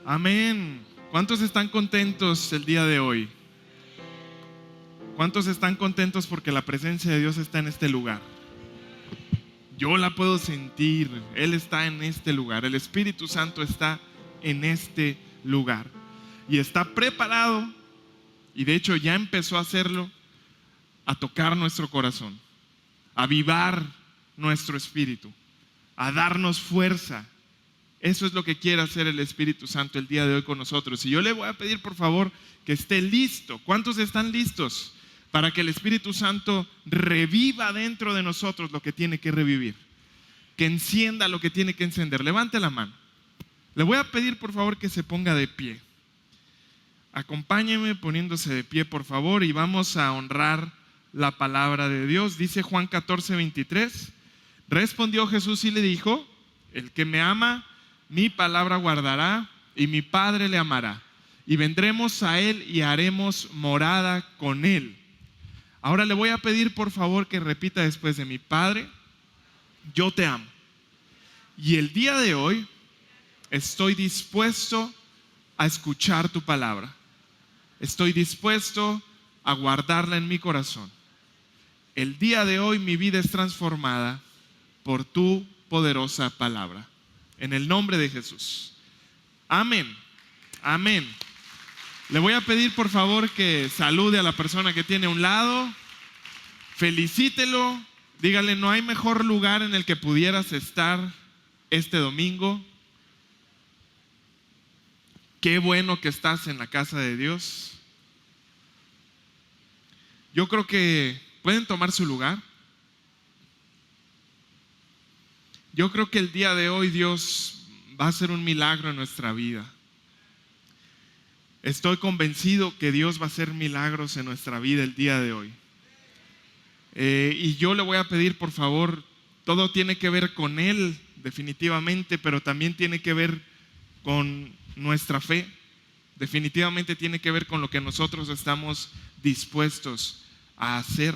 Amén. ¿Cuántos están contentos el día de hoy? ¿Cuántos están contentos porque la presencia de Dios está en este lugar? Yo la puedo sentir. Él está en este lugar. El Espíritu Santo está en este lugar. Y está preparado, y de hecho ya empezó a hacerlo, a tocar nuestro corazón, a avivar nuestro espíritu, a darnos fuerza. Eso es lo que quiere hacer el Espíritu Santo el día de hoy con nosotros. Y yo le voy a pedir por favor que esté listo. ¿Cuántos están listos para que el Espíritu Santo reviva dentro de nosotros lo que tiene que revivir? Que encienda lo que tiene que encender. Levante la mano. Le voy a pedir por favor que se ponga de pie. Acompáñeme poniéndose de pie por favor, y vamos a honrar la palabra de Dios. Dice Juan 14:23. Respondió Jesús y le dijo: el que me ama, mi palabra guardará, y mi Padre le amará, y vendremos a él y haremos morada con él. Ahora le voy a pedir por favor que repita después de mí: Padre, yo te amo, y el día de hoy estoy dispuesto a escuchar tu palabra. Estoy dispuesto a guardarla en mi corazón. El día de hoy mi vida es transformada por tu poderosa palabra. En el nombre de Jesús. Amén. Amén. Le voy a pedir por favor que salude a la persona que tiene a un lado. Felicítelo. Dígale: no hay mejor lugar en el que pudieras estar este domingo. Qué bueno que estás en la casa de Dios. Yo creo que pueden tomar su lugar. Yo creo que el día de hoy Dios va a hacer un milagro en nuestra vida. Estoy convencido que Dios va a hacer milagros en nuestra vida el día de hoy. Y yo le voy a pedir por favor, todo tiene que ver con Él definitivamente, pero también tiene que ver con nuestra fe. Definitivamente tiene que ver con lo que nosotros estamos dispuestos a hacer.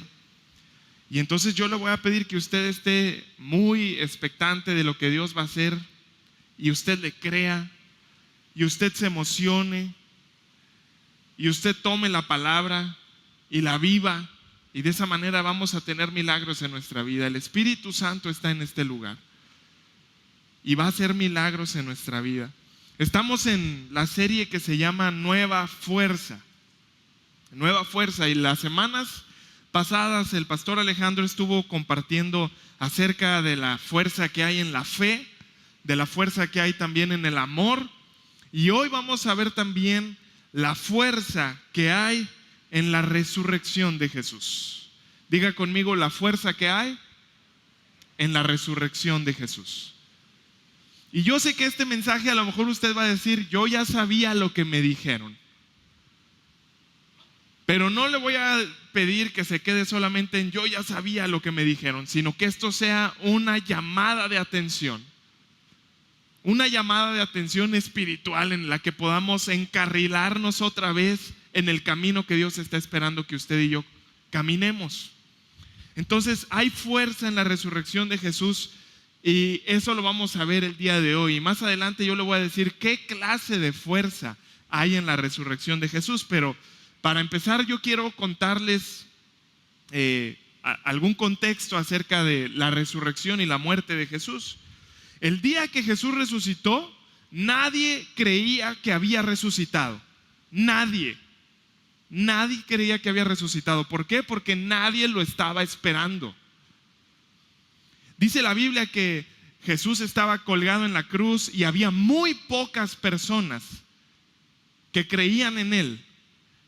Y entonces yo le voy a pedir que usted esté muy expectante de lo que Dios va a hacer, y usted le crea, y usted se emocione, y usted tome la palabra y la viva, y de esa manera vamos a tener milagros en nuestra vida. El Espíritu Santo está en este lugar y va a hacer milagros en nuestra vida. Estamos en la serie que se llama Nueva Fuerza. Nueva Fuerza, y las semanas pasadas el pastor Alejandro estuvo compartiendo acerca de la fuerza que hay en la fe, de la fuerza que hay también en el amor, y hoy vamos a ver también la fuerza que hay en la resurrección de Jesús. Diga conmigo: la fuerza que hay en la resurrección de Jesús. Y yo sé que este mensaje a lo mejor usted va a decir: yo ya sabía lo que me dijeron. Pero no le voy a pedir que se quede solamente en yo ya sabía lo que me dijeron, sino que esto sea una llamada de atención. Una llamada de atención espiritual en la que podamos encarrilarnos otra vez en el camino que Dios está esperando que usted y yo caminemos. Entonces hay fuerza en la resurrección de Jesús, y eso lo vamos a ver el día de hoy. Y más adelante yo le voy a decir qué clase de fuerza hay en la resurrección de Jesús. Pero para empezar yo quiero contarles algún contexto acerca de la resurrección y la muerte de Jesús. El día que Jesús resucitó, nadie creía que había resucitado. Nadie creía que había resucitado. ¿Por qué? Porque nadie lo estaba esperando. Dice la Biblia que Jesús estaba colgado en la cruz y había muy pocas personas que creían en Él,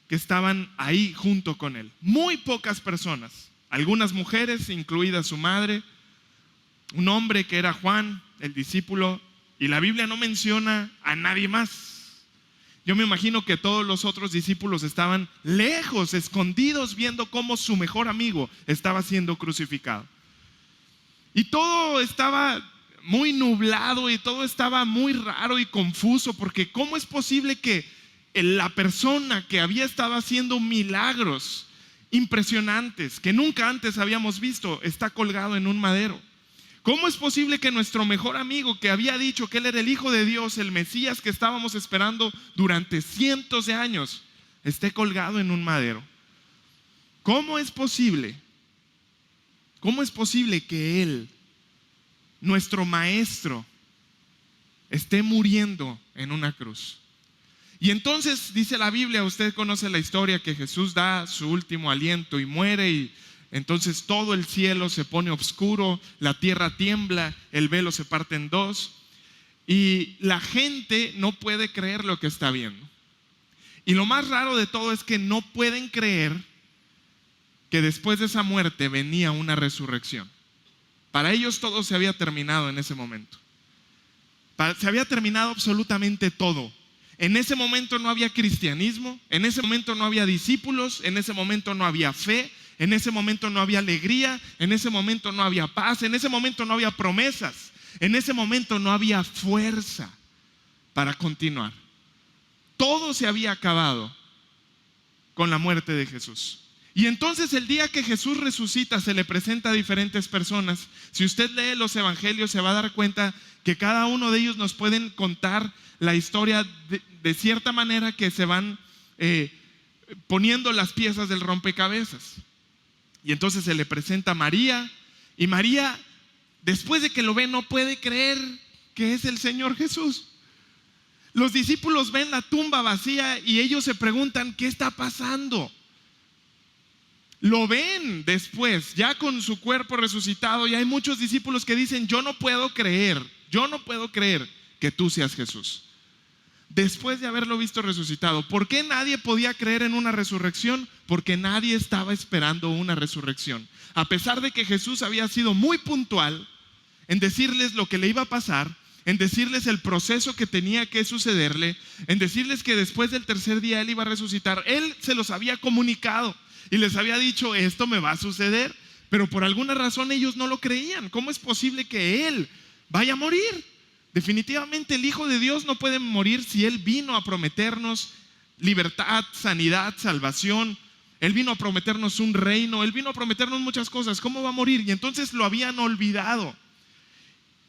que estaban ahí junto con Él. Muy pocas personas. Algunas mujeres, incluida su madre, un hombre que era Juan, el discípulo, y la Biblia no menciona a nadie más. Yo me imagino que todos los otros discípulos estaban lejos, escondidos, viendo cómo su mejor amigo estaba siendo crucificado. Y todo estaba muy nublado y todo estaba muy raro y confuso, porque ¿cómo es posible que la persona que había estado haciendo milagros impresionantes que nunca antes habíamos visto está colgado en un madero? ¿Cómo es posible que nuestro mejor amigo, que había dicho que él era el Hijo de Dios, el Mesías que estábamos esperando durante cientos de años, esté colgado en un madero? ¿Cómo es posible? ¿Cómo es posible que él, nuestro maestro, esté muriendo en una cruz? Y entonces dice la Biblia, usted conoce la historia, que Jesús da su último aliento y muere, y entonces todo el cielo se pone oscuro, la tierra tiembla, el velo se parte en dos y la gente no puede creer lo que está viendo. Y lo más raro de todo es que no pueden creer que después de esa muerte venía una resurrección. Para ellos todo se había terminado en ese momento. Se había terminado absolutamente todo. En ese momento no había cristianismo, en ese momento no había discípulos, en ese momento no había fe, en ese momento no había alegría, en ese momento no había paz, en ese momento no había promesas, en ese momento no había fuerza para continuar. Todo se había acabado con la muerte de Jesús. Y entonces el día que Jesús resucita se le presenta a diferentes personas. Si usted lee los evangelios se va a dar cuenta que cada uno de ellos nos pueden contar la historia de cierta manera, que se van poniendo las piezas del rompecabezas. Y entonces se le presenta a María, y María, después de que lo ve, no puede creer que es el Señor Jesús. Los discípulos ven la tumba vacía y ellos se preguntan, ¿qué está pasando? Lo ven después, ya con su cuerpo resucitado, y hay muchos discípulos que dicen, yo no puedo creer que tú seas Jesús. Después de haberlo visto resucitado. ¿Por qué nadie podía creer en una resurrección? Porque nadie estaba esperando una resurrección. A pesar de que Jesús había sido muy puntual en decirles lo que le iba a pasar, en decirles el proceso que tenía que sucederle, en decirles que después del tercer día él iba a resucitar. Él se los había comunicado y les había dicho, esto me va a suceder, pero por alguna razón ellos no lo creían. ¿Cómo es posible que él vaya a morir? Definitivamente el Hijo de Dios no puede morir si Él vino a prometernos libertad, sanidad, salvación. Él vino a prometernos un reino, Él vino a prometernos muchas cosas. ¿Cómo va a morir? Y entonces lo habían olvidado.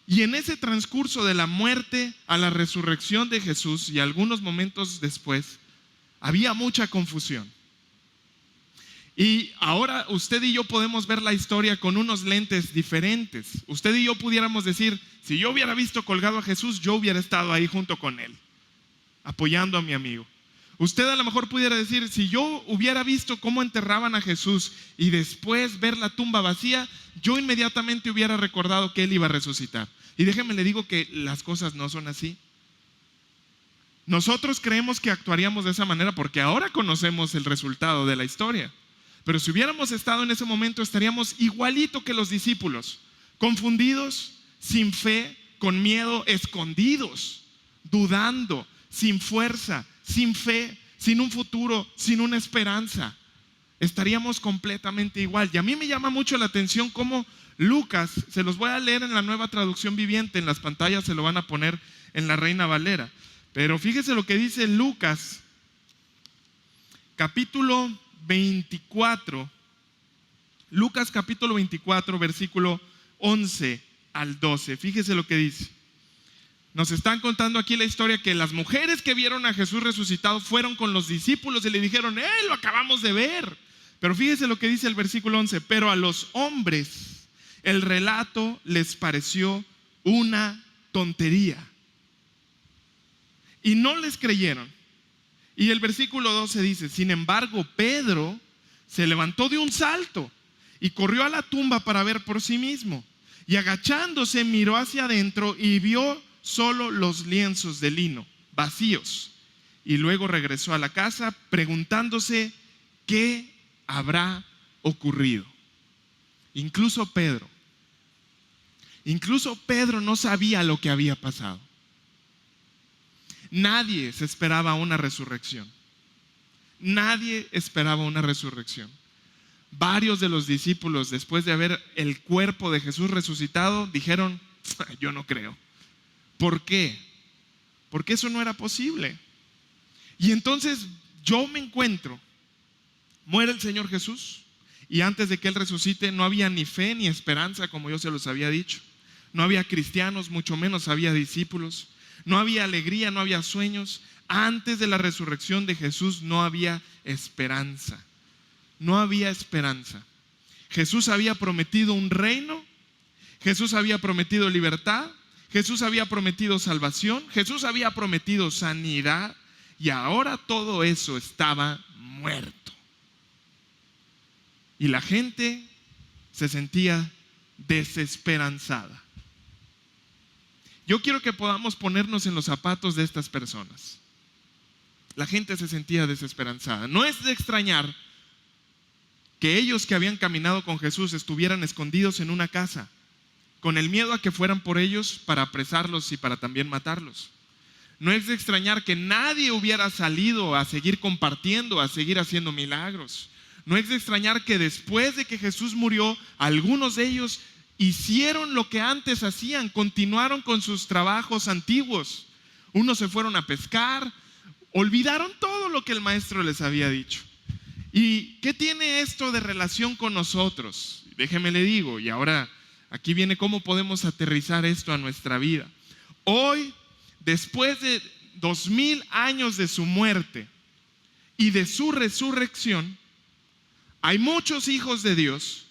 Y en ese transcurso de la muerte a la resurrección de Jesús y algunos momentos después, había mucha confusión. Y ahora usted y yo podemos ver la historia con unos lentes diferentes. Usted y yo pudiéramos decir, si yo hubiera visto colgado a Jesús, yo hubiera estado ahí junto con él, apoyando a mi amigo. Usted a lo mejor pudiera decir, si yo hubiera visto cómo enterraban a Jesús y después ver la tumba vacía, yo inmediatamente hubiera recordado que él iba a resucitar. Y déjeme le digo que las cosas no son así. Nosotros creemos que actuaríamos de esa manera porque ahora conocemos el resultado de la historia. Pero si hubiéramos estado en ese momento, estaríamos igualito que los discípulos, confundidos, sin fe, con miedo, escondidos, dudando, sin fuerza, sin fe, sin un futuro, sin una esperanza. Estaríamos completamente igual. Y a mí me llama mucho la atención cómo Lucas, se los voy a leer en la Nueva Traducción Viviente, en las pantallas se lo van a poner en la Reina Valera. Pero fíjese lo que dice Lucas, capítulo 24, Lucas capítulo 24, versículo 11 al 12. Fíjese lo que dice. Nos están contando aquí la historia que las mujeres que vieron a Jesús resucitado fueron con los discípulos y le dijeron, lo acabamos de ver. Pero fíjese lo que dice el versículo 11. Pero a los hombres el relato les pareció una tontería y no les creyeron. Y el versículo 12 dice, sin embargo, Pedro se levantó de un salto y corrió a la tumba para ver por sí mismo. Y agachándose miró hacia adentro y vio solo los lienzos de lino vacíos. Y luego regresó a la casa preguntándose qué habrá ocurrido. Incluso Pedro no sabía lo que había pasado. Nadie se esperaba una resurrección. Nadie esperaba una resurrección. Varios de los discípulos, después de ver el cuerpo de Jesús resucitado, dijeron, yo no creo. ¿Por qué? Porque eso no era posible. Y entonces yo me encuentro, muere el Señor Jesús, y antes de que Él resucite no había ni fe ni esperanza, como yo se los había dicho. no había cristianos, mucho menos había discípulos, no había alegría, no había sueños. Antes de la resurrección de Jesús no había esperanza, no había esperanza. Jesús había prometido un reino, Jesús había prometido libertad, Jesús había prometido salvación, Jesús había prometido sanidad, y ahora todo eso estaba muerto. Y la gente se sentía desesperanzada. Yo quiero que podamos ponernos en los zapatos de estas personas. La gente se sentía desesperanzada. No es de extrañar que ellos que habían caminado con Jesús estuvieran escondidos en una casa, con el miedo a que fueran por ellos para apresarlos y para también matarlos. No es de extrañar que nadie hubiera salido a seguir compartiendo, a seguir haciendo milagros. No es de extrañar que después de que Jesús murió, algunos de ellos hicieron lo que antes hacían, continuaron con sus trabajos antiguos. Unos se fueron a pescar, olvidaron todo lo que el maestro les había dicho. ¿Y qué tiene esto de relación con nosotros? Déjeme le digo, y ahora aquí viene cómo podemos aterrizar esto a nuestra vida. Hoy, después de 2000 años de su muerte y de su resurrección, hay muchos hijos de Dios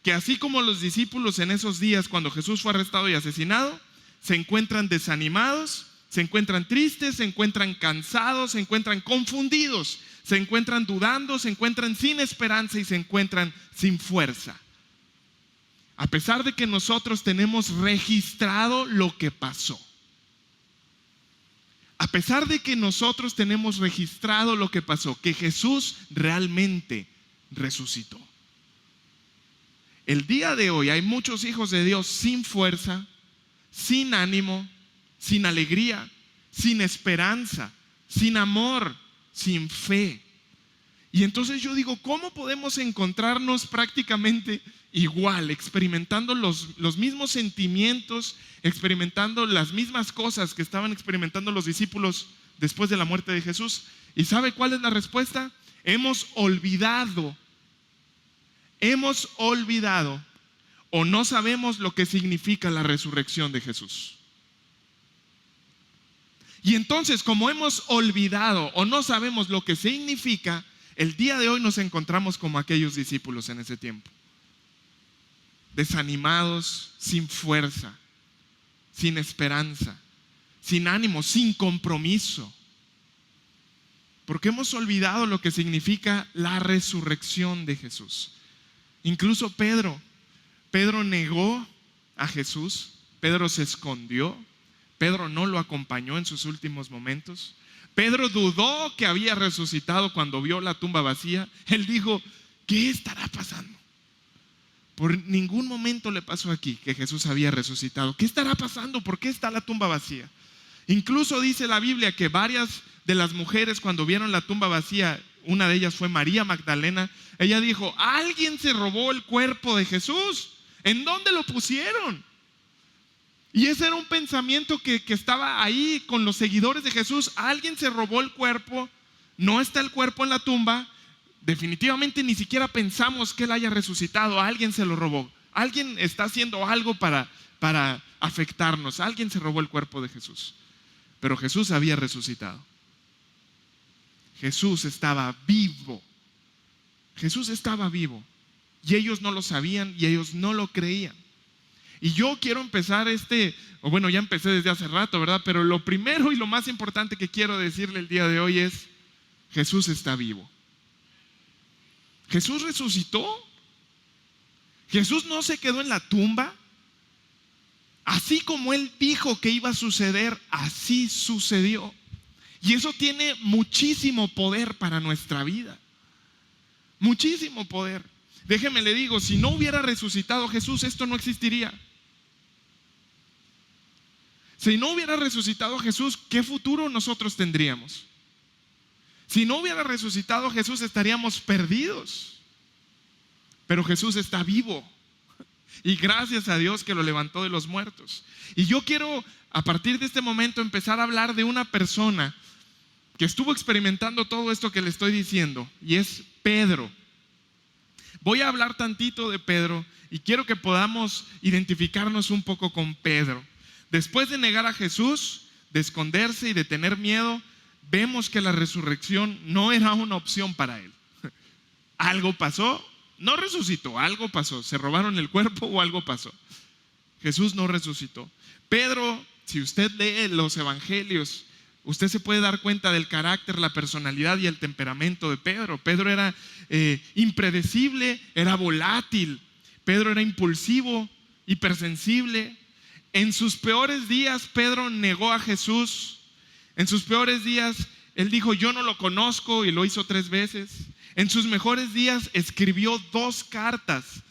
que, así como los discípulos en esos días cuando Jesús fue arrestado y asesinado, se encuentran desanimados, se encuentran tristes, se encuentran cansados, se encuentran confundidos, se encuentran dudando, se encuentran sin esperanza y se encuentran sin fuerza. A pesar de que nosotros tenemos registrado lo que pasó. A pesar de que nosotros tenemos registrado lo que pasó, que Jesús realmente resucitó. El día de hoy hay muchos hijos de Dios sin fuerza, sin ánimo, sin alegría, sin esperanza, sin amor, sin fe. Y entonces yo digo, ¿cómo podemos encontrarnos prácticamente igual, experimentando los mismos sentimientos, experimentando las mismas cosas que estaban experimentando los discípulos después de la muerte de Jesús? ¿Y sabe cuál es la respuesta? Hemos olvidado o no sabemos lo que significa la resurrección de Jesús. Y entonces, como hemos olvidado o no sabemos lo que significa, el día de hoy nos encontramos como aquellos discípulos en ese tiempo, desanimados, sin fuerza, sin esperanza, sin ánimo, sin compromiso, porque hemos olvidado lo que significa la resurrección de Jesús. Incluso Pedro negó a Jesús, Pedro se escondió, Pedro no lo acompañó en sus últimos momentos. Pedro dudó que había resucitado cuando vio la tumba vacía. Él dijo, ¿qué estará pasando? Por ningún momento le pasó aquí que Jesús había resucitado. ¿Qué estará pasando? ¿Por qué está la tumba vacía? Incluso dice la Biblia que varias de las mujeres, cuando vieron la tumba vacía, una de ellas fue María Magdalena, ella dijo, alguien se robó el cuerpo de Jesús. ¿En dónde lo pusieron? Y ese era un pensamiento que estaba ahí con los seguidores de Jesús. Alguien se robó el cuerpo, no está el cuerpo en la tumba. Definitivamente ni siquiera pensamos que él haya resucitado. Alguien se lo robó. Alguien está haciendo algo para afectarnos. Alguien se robó el cuerpo de Jesús. Pero Jesús había resucitado. Jesús estaba vivo. Jesús estaba vivo. Y ellos no lo sabían y ellos no lo creían. Y yo quiero empezar ya empecé desde hace rato, ¿verdad? Pero lo primero y lo más importante que quiero decirle el día de hoy es, Jesús está vivo. Jesús resucitó. Jesús no se quedó en la tumba. Así como Él dijo que iba a suceder, así sucedió. Y eso tiene muchísimo poder para nuestra vida. Muchísimo poder. Déjeme le digo, si no hubiera resucitado Jesús, esto no existiría. Si no hubiera resucitado Jesús, ¿qué futuro nosotros tendríamos? Si no hubiera resucitado Jesús, estaríamos perdidos. Pero Jesús está vivo. Y gracias a Dios que lo levantó de los muertos. Y yo quiero, a partir de este momento, empezar a hablar de una persona que estuvo experimentando todo esto que le estoy diciendo. Y es Pedro. Voy a hablar tantito de Pedro y quiero que podamos identificarnos un poco con Pedro. Después de negar a Jesús, de esconderse y de tener miedo, vemos que la resurrección no era una opción para él. Algo pasó, no resucitó, algo pasó. Se robaron el cuerpo o algo pasó. Jesús no resucitó. Pedro, si usted lee los evangelios, usted se puede dar cuenta del carácter, la personalidad y el temperamento de Pedro. Pedro era impredecible, era volátil. Pedro era impulsivo, hipersensible. En sus peores días, Pedro negó a Jesús. En sus peores días, él dijo: yo no lo conozco, y lo hizo 3 veces. En sus mejores días, escribió 2 cartas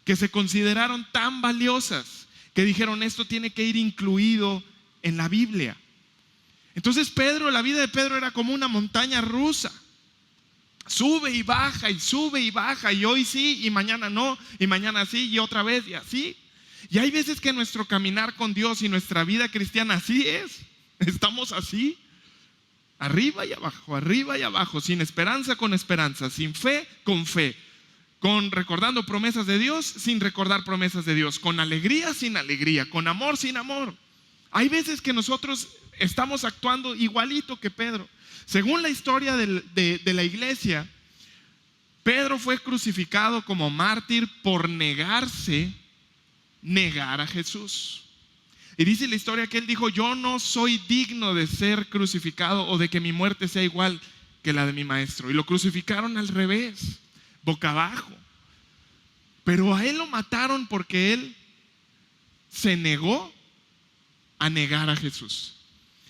que se consideraron tan valiosas que dijeron: esto tiene que ir incluido en la Biblia. Entonces Pedro, la vida de Pedro era como una montaña rusa. Sube y baja, y hoy sí, y mañana no, y mañana sí, y otra vez, y así. Y hay veces que nuestro caminar con Dios y nuestra vida cristiana así es. Estamos así, arriba y abajo, sin esperanza con esperanza, sin fe con fe, con recordando promesas de Dios, sin recordar promesas de Dios, con alegría sin alegría, con amor sin amor. Hay veces que nosotros estamos actuando igualito que Pedro. Según la historia de la iglesia, Pedro fue crucificado como mártir por negar a Jesús. Y dice la historia que él dijo: yo no soy digno de ser crucificado o de que mi muerte sea igual que la de mi maestro. Y lo crucificaron al revés, boca abajo. Pero a él lo mataron porque él se negó a negar a Jesús.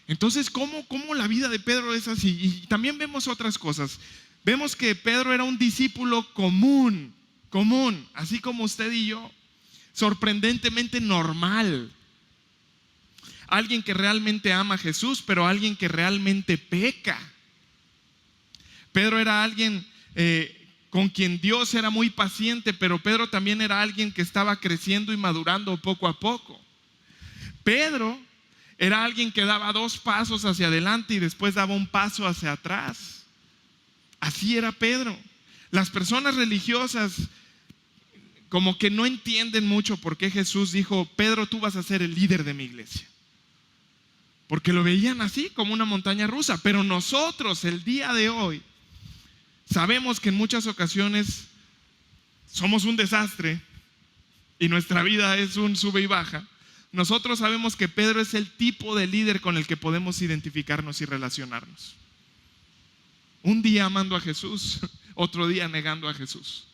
Entonces, ¿cómo la vida de Pedro es así? Y también vemos otras cosas. Vemos que Pedro era un discípulo común, así como usted y yo, sorprendentemente normal. Alguien que realmente ama a Jesús, pero alguien que realmente peca. Pedro era alguien con quien Dios era muy paciente, pero Pedro también era alguien que estaba creciendo y madurando poco a poco. Pedro era alguien que daba 2 pasos hacia adelante y después daba 1 paso hacia atrás. Así era Pedro. Las personas religiosas como que no entienden mucho por qué Jesús dijo: Pedro, tú vas a ser el líder de mi iglesia. Porque lo veían así, como una montaña rusa. Pero nosotros, el día de hoy, sabemos que en muchas ocasiones somos un desastre y nuestra vida es un sube y baja. Nosotros sabemos que Pedro es el tipo de líder con el que podemos identificarnos y relacionarnos. Un día amando a Jesús, otro día negando a Jesús.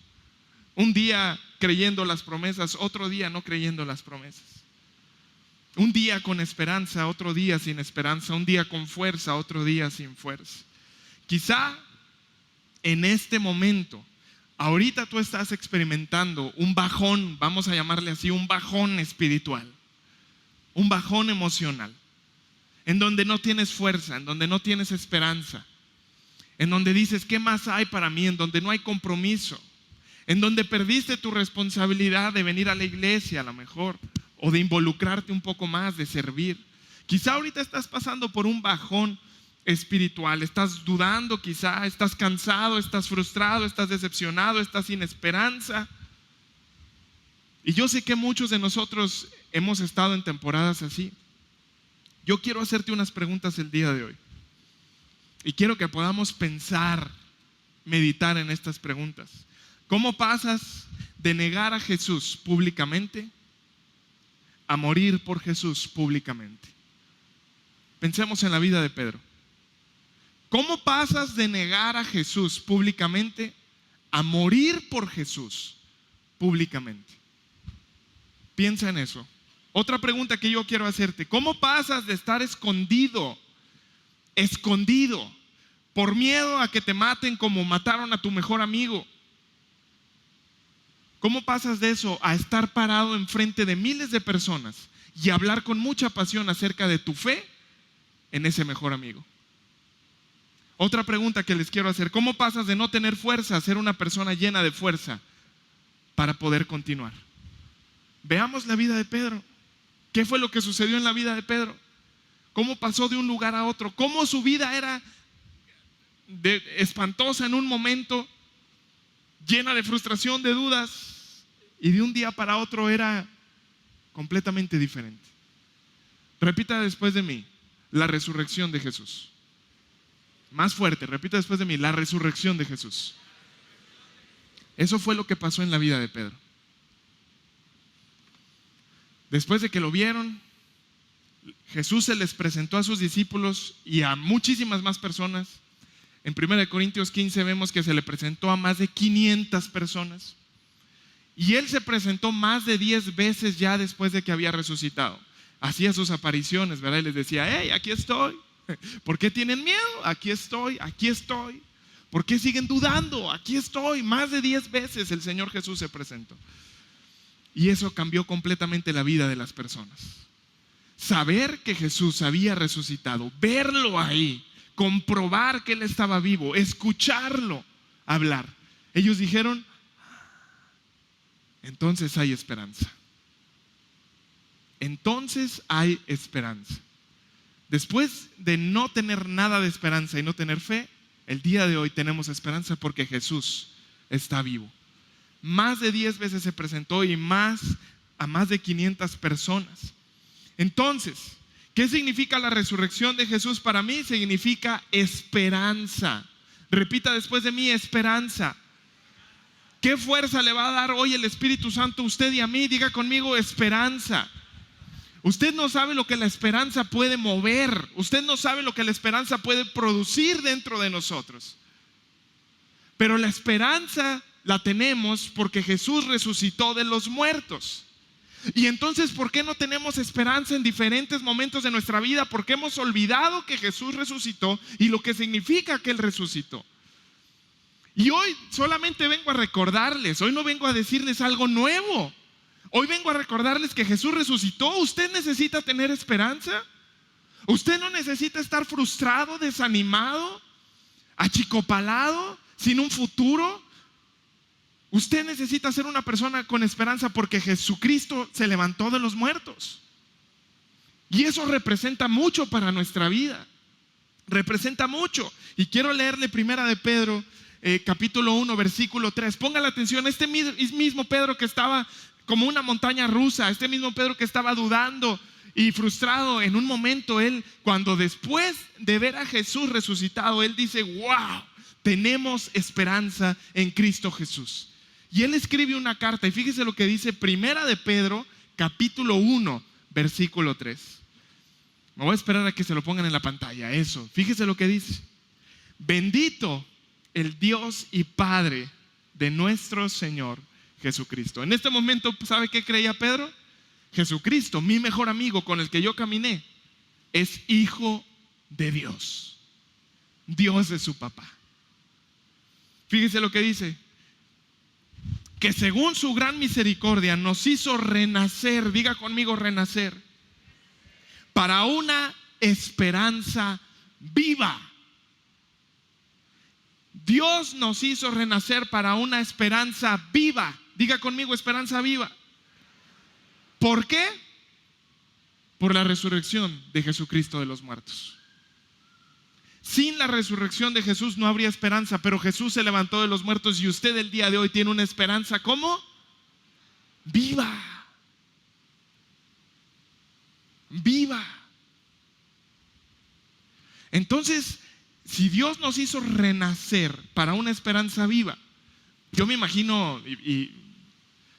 Un día creyendo las promesas, otro día no creyendo las promesas. Un día con esperanza, otro día sin esperanza. Un día con fuerza, otro día sin fuerza. Quizá en este momento, ahorita tú estás experimentando un bajón, vamos a llamarle así, un bajón espiritual, un bajón emocional, en donde no tienes fuerza, en donde no tienes esperanza, en donde dices: ¿qué más hay para mí? En donde no hay compromiso, en donde perdiste tu responsabilidad de venir a la iglesia a lo mejor, o de involucrarte un poco más, de servir. Quizá ahorita estás pasando por un bajón espiritual, estás dudando, quizá estás cansado, estás frustrado, estás decepcionado, estás sin esperanza. Y yo sé que muchos de nosotros hemos estado en temporadas así. Yo quiero hacerte unas preguntas el día de hoy y quiero que podamos pensar, meditar en estas preguntas. ¿Cómo pasas de negar a Jesús públicamente a morir por Jesús públicamente? Pensemos en la vida de Pedro. ¿Cómo pasas de negar a Jesús públicamente a morir por Jesús públicamente? Piensa en eso. Otra pregunta que yo quiero hacerte: ¿cómo pasas de estar escondido por miedo a que te maten como mataron a tu mejor amigo? ¿Cómo pasas de eso a estar parado enfrente de miles de personas y hablar con mucha pasión acerca de tu fe en ese mejor amigo? Otra pregunta que les quiero hacer: ¿cómo pasas de no tener fuerza a ser una persona llena de fuerza para poder continuar? Veamos la vida de Pedro. ¿Qué fue lo que sucedió en la vida de Pedro? ¿Cómo pasó de un lugar a otro? ¿Cómo su vida era espantosa en un momento llena de frustración, de dudas, y de un día para otro era completamente diferente. Repita después de mí: la resurrección de Jesús. Más fuerte, repita después de mí: la resurrección de Jesús. Eso fue lo que pasó en la vida de Pedro. Después de que lo vieron, Jesús se les presentó a sus discípulos y a muchísimas más personas. En 1 Corintios 15 vemos que se le presentó a más de 500 personas. Y él se presentó más de 10 veces ya después de que había resucitado. Hacía sus apariciones, ¿verdad? Y les decía: hey, aquí estoy. ¿Por qué tienen miedo? Aquí estoy, aquí estoy. ¿Por qué siguen dudando? Aquí estoy. Más de 10 veces el Señor Jesús se presentó. Y eso cambió completamente la vida de las personas. Saber que Jesús había resucitado, verlo ahí, comprobar que Él estaba vivo, escucharlo hablar. Ellos dijeron: entonces hay esperanza. Entonces hay esperanza. Después de no tener nada de esperanza y no tener fe, el día de hoy tenemos esperanza porque Jesús está vivo. Más de 10 veces se presentó y a más de 500 personas. Entonces, ¿qué significa la resurrección de Jesús para mí? Significa esperanza. Repita después de mí: esperanza. ¿Qué fuerza le va a dar hoy el Espíritu Santo a usted y a mí? Diga conmigo: esperanza. Usted no sabe lo que la esperanza puede mover. Usted no sabe lo que la esperanza puede producir dentro de nosotros. Pero la esperanza la tenemos porque Jesús resucitó de los muertos. Y entonces, ¿por qué no tenemos esperanza en diferentes momentos de nuestra vida? Porque hemos olvidado que Jesús resucitó y lo que significa que Él resucitó. Y hoy solamente vengo a recordarles, hoy no vengo a decirles algo nuevo. Hoy vengo a recordarles que Jesús resucitó. ¿Usted necesita tener esperanza? ¿Usted no necesita estar frustrado, desanimado, achicopalado, sin un futuro? Usted necesita ser una persona con esperanza porque Jesucristo se levantó de los muertos. Y eso representa mucho para nuestra vida. Representa mucho. Y quiero leerle 1 de Pedro, capítulo 1, versículo 3. Ponga la atención: este mismo Pedro que estaba como una montaña rusa, este mismo Pedro que estaba dudando y frustrado, en un momento él, cuando después de ver a Jesús resucitado, él dice: wow, tenemos esperanza en Cristo Jesús. Y él escribe una carta, y fíjese lo que dice 1 de Pedro, capítulo 1, versículo 3. Me voy a esperar a que se lo pongan en la pantalla. Eso, fíjese lo que dice: bendito el Dios y Padre de nuestro Señor Jesucristo. En este momento, ¿sabe qué creía Pedro? Jesucristo, mi mejor amigo con el que yo caminé, es hijo de Dios, Dios de su papá. Fíjese lo que dice: que según su gran misericordia nos hizo renacer, diga conmigo: renacer, para una esperanza viva. Dios nos hizo renacer para una esperanza viva. Diga conmigo: esperanza viva. ¿Por qué? Por la resurrección de Jesucristo de los muertos. Sin la resurrección de Jesús no habría esperanza, pero Jesús se levantó de los muertos y usted el día de hoy tiene una esperanza ¿cómo? Viva. Viva. Entonces, si Dios nos hizo renacer para una esperanza viva, yo me imagino, y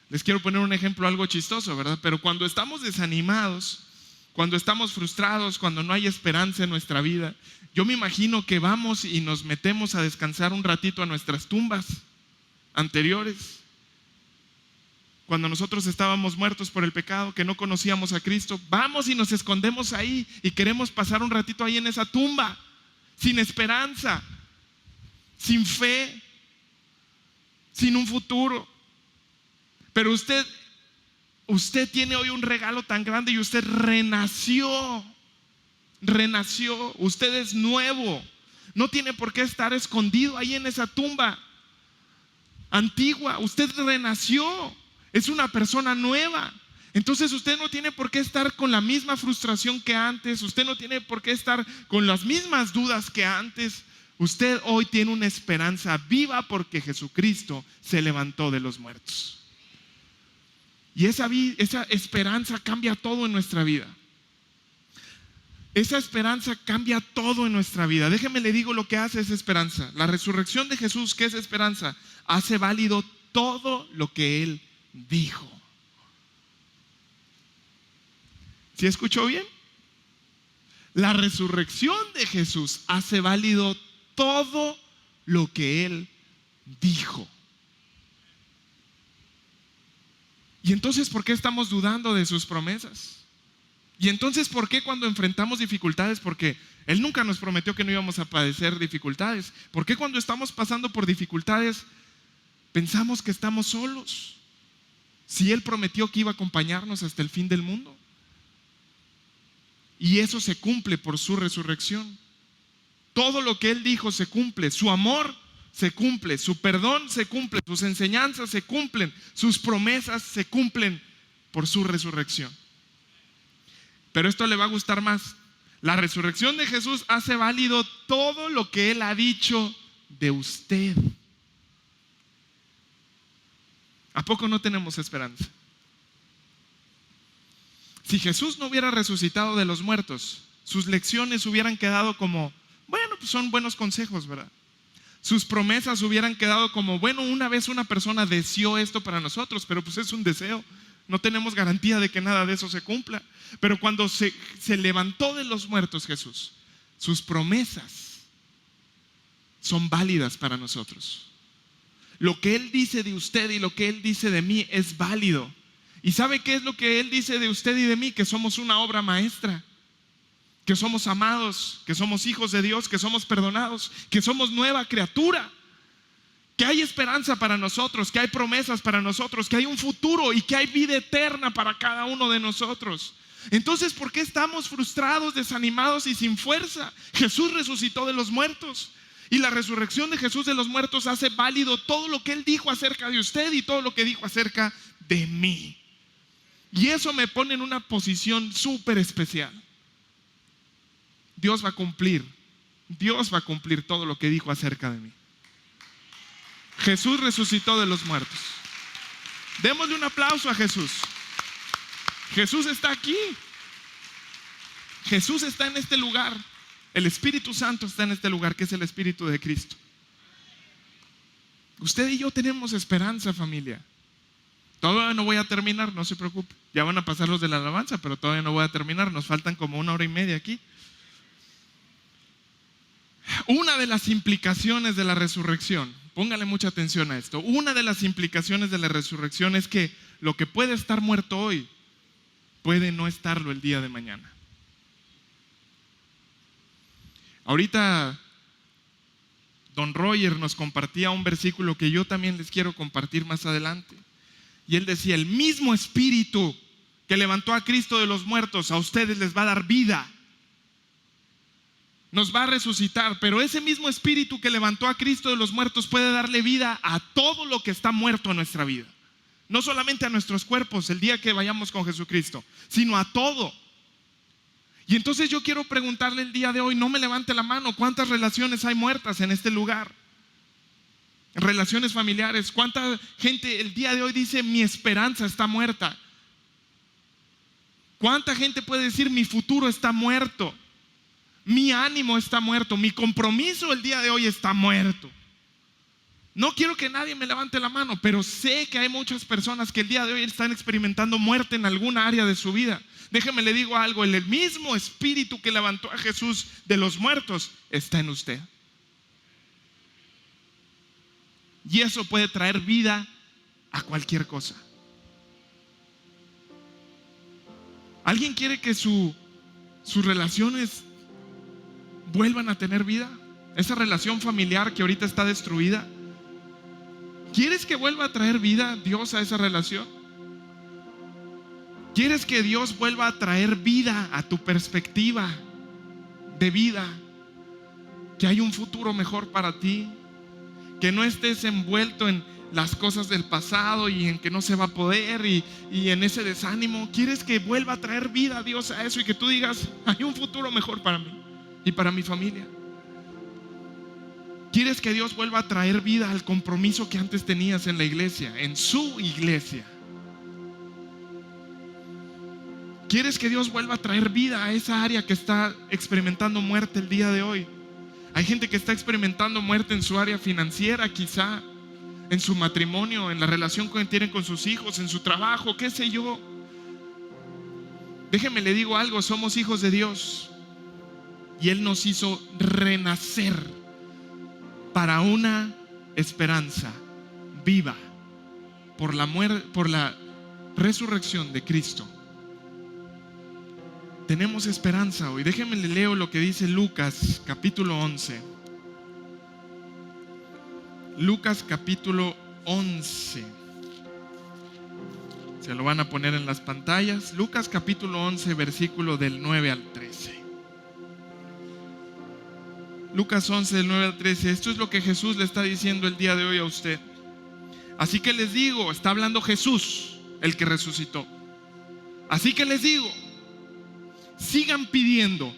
les quiero poner un ejemplo algo chistoso, ¿verdad? Pero cuando estamos desanimados, cuando estamos frustrados, cuando no hay esperanza en nuestra vida, yo me imagino que vamos y nos metemos a descansar un ratito a nuestras tumbas anteriores. Cuando nosotros estábamos muertos por el pecado, que no conocíamos a Cristo, vamos y nos escondemos ahí y queremos pasar un ratito ahí en esa tumba, sin esperanza, sin fe, sin un futuro. Pero usted tiene hoy un regalo tan grande y usted renació. Usted es nuevo. No tiene por qué estar escondido ahí en esa tumba antigua. Usted renació. Es una persona nueva. Entonces usted no tiene por qué estar con la misma frustración que antes. Usted no tiene por qué estar con las mismas dudas que antes. Usted hoy tiene una esperanza viva porque Jesucristo se levantó de los muertos. Y esa esperanza cambia todo en nuestra vida. Esa esperanza cambia todo en nuestra vida. Déjeme le digo lo que hace esa esperanza. La resurrección de Jesús, ¿qué es esperanza? Hace válido todo lo que Él dijo. ¿Sí escuchó bien? La resurrección de Jesús hace válido todo lo que Él dijo. Y entonces, ¿por qué estamos dudando de sus promesas? Y entonces, ¿por qué cuando enfrentamos dificultades? Porque Él nunca nos prometió que no íbamos a padecer dificultades. ¿Por qué cuando estamos pasando por dificultades pensamos que estamos solos? Si Él prometió que iba a acompañarnos hasta el fin del mundo. Y eso se cumple por su resurrección. Todo lo que Él dijo se cumple. Su amor se cumple, su perdón se cumple, sus enseñanzas se cumplen, sus promesas se cumplen por su resurrección. Pero esto le va a gustar más. La resurrección de Jesús hace válido todo lo que Él ha dicho de usted. ¿A poco no tenemos esperanza? Si Jesús no hubiera resucitado de los muertos, sus lecciones hubieran quedado como, bueno, pues son buenos consejos, ¿verdad? Sus promesas hubieran quedado como, bueno, una vez una persona deseó esto para nosotros, pero pues es un deseo. No tenemos garantía de que nada de eso se cumpla. Pero cuando se levantó de los muertos Jesús, sus promesas son válidas para nosotros. Lo que Él dice de usted y lo que Él dice de mí es válido. ¿Y sabe qué es lo que Él dice de usted y de mí? Que somos una obra maestra, que somos amados, que somos hijos de Dios, que somos perdonados, que somos nueva criatura, que hay esperanza para nosotros, que hay promesas para nosotros, que hay un futuro y que hay vida eterna para cada uno de nosotros. Entonces, ¿por qué estamos frustrados, desanimados y sin fuerza? Jesús resucitó de los muertos. Y la resurrección de Jesús de los muertos hace válido todo lo que Él dijo acerca de usted y todo lo que dijo acerca de mí. Y eso me pone en una posición súper especial. Dios va a cumplir todo lo que dijo acerca de mí. Jesús resucitó de los muertos. Démosle un aplauso a Jesús. Jesús está aquí. Jesús está en este lugar. El Espíritu Santo está en este lugar, que es el Espíritu de Cristo. Usted y yo tenemos esperanza, familia. Todavía no voy a terminar, no se preocupe. Ya van a pasar los de la alabanza, pero todavía no voy a terminar. Nos faltan como 1 hora y media aquí. Una de las implicaciones de la resurrección, póngale mucha atención a esto. Una de las implicaciones de la resurrección es que lo que puede estar muerto hoy puede no estarlo el día de mañana. Ahorita Don Roger nos compartía un versículo que yo también les quiero compartir más adelante. Y él decía, el mismo Espíritu que levantó a Cristo de los muertos, a ustedes les va a dar vida. Nos va a resucitar, pero ese mismo Espíritu que levantó a Cristo de los muertos puede darle vida a todo lo que está muerto en nuestra vida. No solamente a nuestros cuerpos el día que vayamos con Jesucristo, sino a todo. Y entonces yo quiero preguntarle el día de hoy, no me levante la mano, ¿cuántas relaciones hay muertas en este lugar? Relaciones familiares, ¿cuánta gente el día de hoy dice mi esperanza está muerta? ¿Cuánta gente puede decir mi futuro está muerto? Mi ánimo está muerto, mi compromiso el día de hoy está muerto. No quiero que nadie me levante la mano, pero sé que hay muchas personas que el día de hoy están experimentando muerte en alguna área de su vida. Déjeme le digo algo, el mismo Espíritu que levantó a Jesús de los muertos está en usted. Y eso puede traer vida a cualquier cosa. ¿Alguien quiere que sus relaciones vuelvan a tener vida? Esa relación familiar que ahorita está destruida, ¿quieres que vuelva a traer vida Dios a esa relación? ¿Quieres que Dios vuelva a traer vida a tu perspectiva de vida? Que hay un futuro mejor para ti, que no estés envuelto en las cosas del pasado y en que no se va a poder y en ese desánimo. ¿Quieres que vuelva a traer vida a Dios a eso y que tú digas, hay un futuro mejor para mí y para mi familia? ¿Quieres que Dios vuelva a traer vida al compromiso que antes tenías en la iglesia, en su iglesia? ¿Quieres que Dios vuelva a traer vida a esa área que está experimentando muerte el día de hoy? Hay gente que está experimentando muerte en su área financiera, quizá en su matrimonio, en la relación que tienen con sus hijos, en su trabajo, qué sé yo. Déjeme le digo algo, somos hijos de Dios y Él nos hizo renacer para una esperanza viva por la muerte, por la resurrección de Cristo. Tenemos esperanza hoy. Déjenme le leo lo que dice Lucas capítulo 11. Lucas capítulo 11. Se lo van a poner en las pantallas. Lucas capítulo 11, versículo del 9 al 13. Lucas 11, del 9 al 13. Esto es lo que Jesús le está diciendo el día de hoy a usted. Así que les digo, está hablando Jesús, el que resucitó. Así que les digo, sigan pidiendo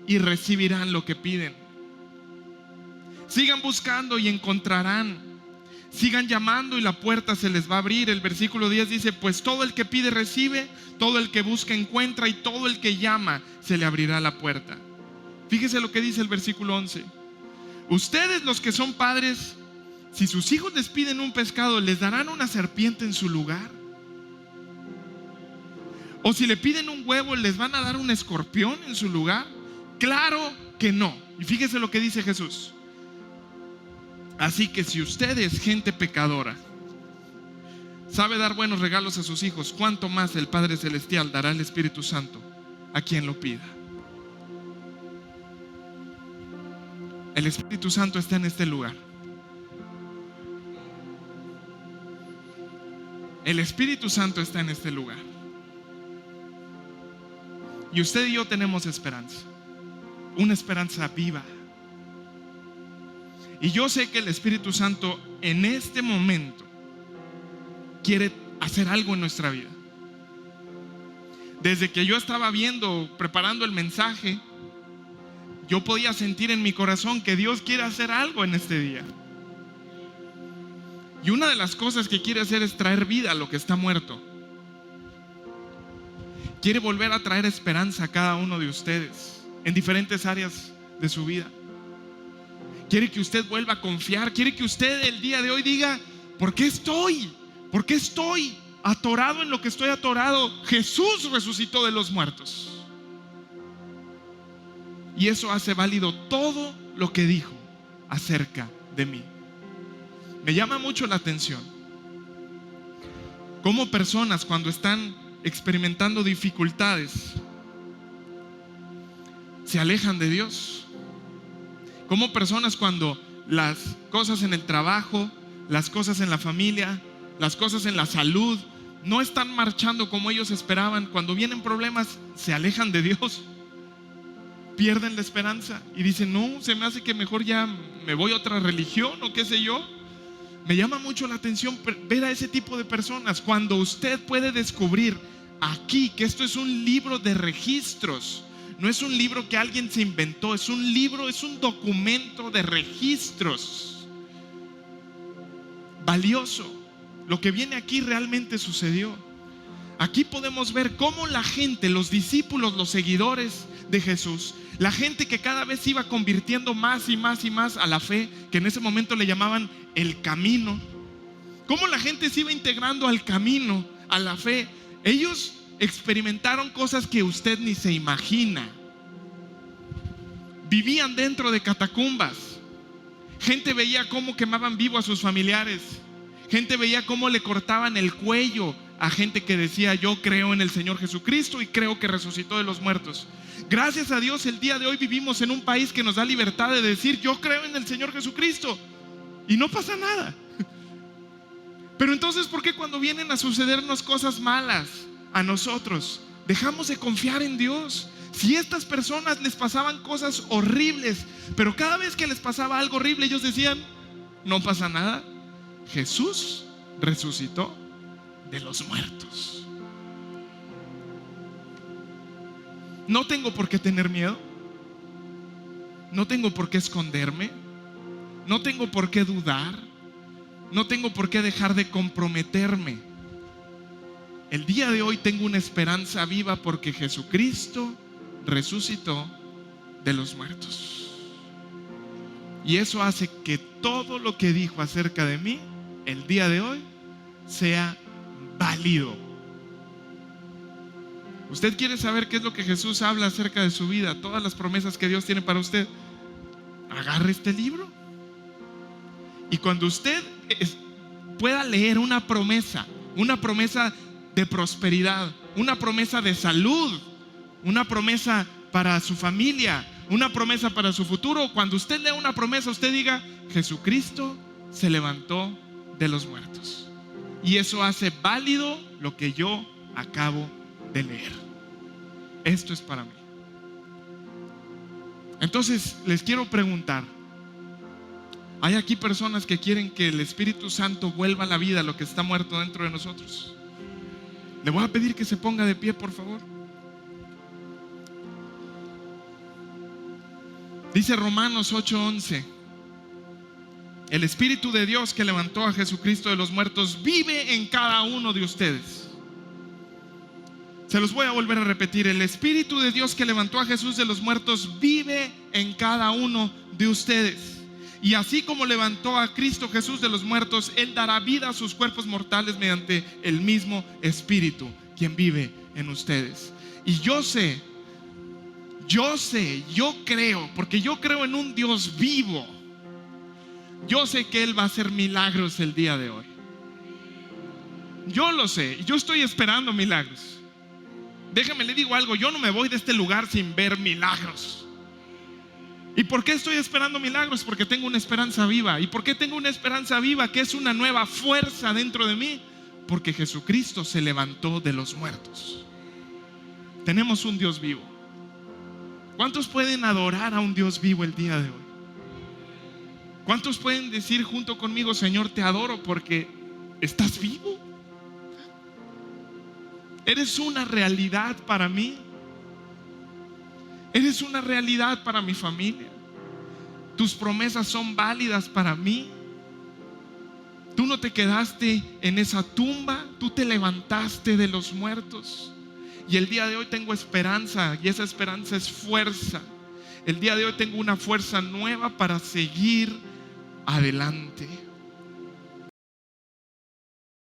y recibirán lo que piden. Sigan buscando y encontrarán. Sigan llamando y la puerta se les va a abrir. El versículo 10 dice, pues todo el que pide recibe, todo el que busca encuentra, y todo el que llama se le abrirá la puerta. Fíjese lo que dice el versículo 11. Ustedes, los que son padres, si sus hijos les piden un pescado, ¿les darán una serpiente en su lugar? ¿O si le piden un huevo, les van a dar un escorpión en su lugar? Claro que no. Y fíjese lo que dice Jesús. Así que si ustedes, gente pecadora, sabe dar buenos regalos a sus hijos, ¿cuánto más el Padre Celestial dará el Espíritu Santo a quien lo pida? El Espíritu Santo está en este lugar. El Espíritu Santo está en este lugar. Y usted y yo tenemos esperanza, una esperanza viva. Y yo sé que el Espíritu Santo en este momento quiere hacer algo en nuestra vida. Desde que yo estaba preparando el mensaje, yo podía sentir en mi corazón que Dios quiere hacer algo en este día. Y una de las cosas que quiere hacer es traer vida a lo que está muerto. Quiere volver a traer esperanza a cada uno de ustedes en diferentes áreas de su vida. Quiere que usted vuelva a confiar. Quiere que usted el día de hoy diga, ¿por qué estoy atorado en lo que estoy atorado? Jesús resucitó de los muertos. Y eso hace válido todo lo que dijo acerca de mí. Me llama mucho la atención cómo personas, cuando están experimentando dificultades, se alejan de Dios. Cómo personas, cuando las cosas en el trabajo, las cosas en la familia, las cosas en la salud no están marchando como ellos esperaban, cuando vienen problemas, se alejan de Dios, pierden la esperanza y dicen, no, se me hace que mejor ya me voy a otra religión o qué sé yo. Me llama mucho la atención ver a ese tipo de personas. Cuando usted puede descubrir aquí que esto es un libro de registros, no es un libro que alguien se inventó, es un libro, es un documento de registros valioso. Lo que viene aquí realmente sucedió. Aquí podemos ver cómo la gente, los discípulos, los seguidores de Jesús, la gente que cada vez iba convirtiendo más y más y más a la fe, que en ese momento le llamaban el camino, cómo la gente se iba integrando al camino, a la fe. Ellos experimentaron cosas que usted ni se imagina. Vivían dentro de catacumbas. Gente veía cómo quemaban vivo a sus familiares. Gente veía cómo le cortaban el cuello a gente que decía, yo creo en el Señor Jesucristo y creo que resucitó de los muertos. Gracias a Dios, el día de hoy vivimos en un país que nos da libertad de decir, yo creo en el Señor Jesucristo, y no pasa nada. Pero entonces, ¿por qué cuando vienen a sucedernos cosas malas a nosotros, dejamos de confiar en Dios? Si a estas personas les pasaban cosas horribles, pero cada vez que les pasaba algo horrible, ellos decían, no pasa nada, Jesús resucitó de los muertos. No tengo por qué tener miedo. No tengo por qué esconderme. no tengo por qué dudar, no tengo por qué dejar de comprometerme. El día de hoy tengo una esperanza viva porque Jesucristo resucitó de los muertos. Y eso hace que todo lo que dijo acerca de mí el día de hoy sea válido. ¿Usted quiere saber qué es lo que Jesús habla acerca de su vida? Todas las promesas que Dios tiene para usted. Agarre este libro. Y cuando usted pueda leer una promesa de prosperidad, una promesa de salud, una promesa para su familia, una promesa para su futuro, cuando usted lea una promesa, usted diga: Jesucristo se levantó de los muertos. Y eso hace válido lo que yo acabo de leer. Esto es para mí. Entonces les quiero preguntar: ¿hay aquí personas que quieren que el Espíritu Santo vuelva a la vida lo que está muerto dentro de nosotros? Le voy a pedir que se ponga de pie, por favor. Dice Romanos 8:11: el Espíritu de Dios que levantó a Jesucristo de los muertos vive en cada uno de ustedes. Se los voy a volver a repetir: el Espíritu de Dios que levantó a Jesús de los muertos vive en cada uno de ustedes. Y así como levantó a Cristo Jesús de los muertos, Él dará vida a sus cuerpos mortales mediante el mismo Espíritu, quien vive en ustedes. Y yo creo, porque yo creo en un Dios vivo. Yo sé que Él va a hacer milagros el día de hoy. Yo lo sé, yo estoy esperando milagros. Déjame le digo algo: yo no me voy de este lugar sin ver milagros. ¿Y por qué estoy esperando milagros? Porque tengo una esperanza viva. ¿Y por qué tengo una esperanza viva? Que es una nueva fuerza dentro de mí. Porque Jesucristo se levantó de los muertos. Tenemos un Dios vivo. ¿Cuántos pueden adorar a un Dios vivo el día de hoy? ¿Cuántos pueden decir junto conmigo: Señor, te adoro porque estás vivo? Eres una realidad para mí. Eres una realidad para mi familia. Tus promesas son válidas para mí. Tú no te quedaste en esa tumba, tú te levantaste de los muertos. Y el día de hoy tengo esperanza, y esa esperanza es fuerza. El día de hoy tengo una fuerza nueva para seguir adelante.